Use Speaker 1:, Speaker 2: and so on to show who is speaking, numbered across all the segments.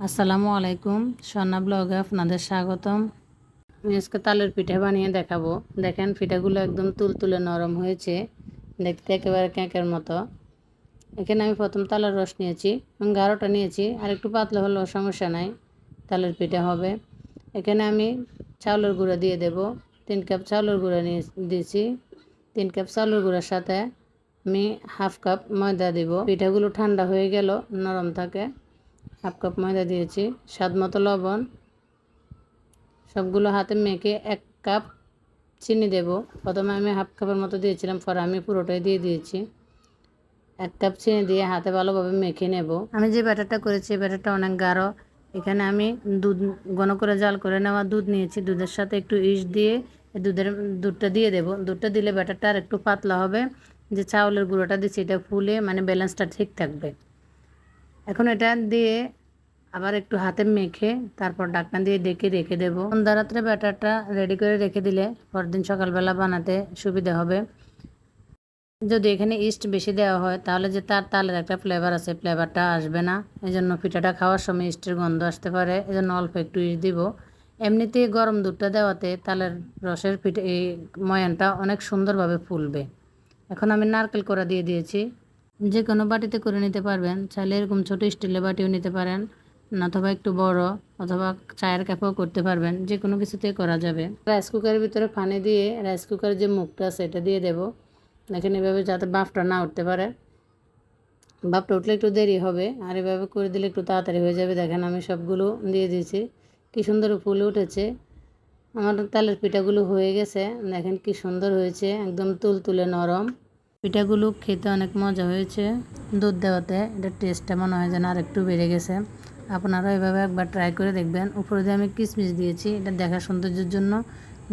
Speaker 1: আসসালামু আলাইকুম, স্বর্ণা ব্লগে আপনাদের স্বাগতম। আমি আজকে তালের পিঠা বানিয়ে দেখাবো। দেখেন পিঠাগুলো একদম তুলতুলে নরম হয়েছে, দেখতে একেবারে কেকের মতো। এখানে আমি প্রথম তালের রস নিয়েছি এবং গাঢ়টা নিয়েছি, আর একটু পাতলা হলেও সমস্যা নাই, তালের পিঠা হবে। এখানে আমি চাউলের গুঁড়া দিয়ে দেব। 3 কাপ চাউলের গুঁড়া দিয়েছি। 3 কাপ চাউলের গুঁড়ার সাথে আমি হাফ কাপ ময়দা দিব। পিঠাগুলো ঠান্ডা হয়ে গেল, নরম থাকে। হাফ কাপ ময়দা দিয়েছি, স্বাদ মতো লবণ। সবগুলো হাতে মেখে 1 কাপ চিনি দেব। প্রথমে আমি হাফ কাপের মতো দিয়েছিলাম, পরে আমি পুরোটাই দিয়ে দিয়েছি। 1 কাপ চিনি দিয়ে হাতে ভালোভাবে মেখে নেব। আমি যে ব্যাটারটা করেছি ব্যাটারটা অনেক গাঢ়। এখানে আমি দুধ ঘন করে জাল করে নেওয়া দুধ নিয়েছি। দুধের সাথে একটু ইস্ট দিয়ে দুধটা দিয়ে দেব। দুধটা দিলে ব্যাটারটা আর একটু পাতলা হবে। যে চাউলের গুঁড়োটা দিচ্ছি এটা ফুলে ব্যালেন্সটা ঠিক থাকবে। এখন এটা দিয়ে আবার একটু হাতে মেখে তারপর ঢাকনা দিয়ে ডেকে রেখে দেব। সন্ধ্যা রাত্রে ব্যাটারটা রেডি করে রেখে দিলে পরদিন সকালবেলা বানাতে সুবিধা হবে। যদি এখানে ইস্ট বেশি দেওয়া হয় তাহলে যে তালের একটা ফ্লেভার আছে, ফ্লেভারটা আসবে না। এজন্য পিঠাটা খাওয়ার সময় ইস্টের গন্ধ আসতে পারে, এজন্য অল্প একটু ইস্ট দিব। এমনিতেই গরম দুধটা দেওয়াতে তালের রসের পিঠে এই ময়ানটা অনেক সুন্দরভাবে ফুলবে। এখন আমি নারকেল কোড়া দিয়ে দিয়েছি। যে কোনো বাটিতে করে নিতে পারবেন, চাইলে এরকম ছোটো স্টিলের বাটিও নিতে পারেন, অথবা একটু বড়, অথবা চায়ের কাপেও করতে পারবেন, যে কোনো কিছুতেই করা যাবে। রাইস কুকারের ভিতরে পানি দিয়ে রাইস কুকারের যে মুখটা আছে এটা দিয়ে দেব। দেখেন এভাবে যাতে বাফটা না উঠতে পারে। বাফটা উঠলে একটু দেরি হবে, আর এভাবে করে দিলে একটু তাড়াতাড়ি হয়ে যাবে। দেখেন আমি সবগুলো দিয়ে দিয়েছি, কী সুন্দর ফুলে উঠেছে। আমার তালের পিঠাগুলো হয়ে গেছে, দেখেন কি সুন্দর হয়েছে, একদম তুলতুলে নরম। পিঠাগুলো খেতে অনেক মজা হয়েছে। দুধ দেওয়াতে এটা টেস্টটা মনে হয় যেন আর একটু বেড়ে গেছে। আপনারা এভাবে একবার ট্রাই করে দেখবেন। উপরে দিয়ে আমি কিশমিশ দিয়েছি, এটা দেখার সৌন্দর্যের জন্য,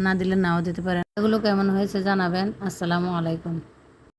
Speaker 1: না দিলে নাও দিতে পারেন। এগুলো কেমন হয়েছে জানাবেন। আসসালামু আলাইকুম।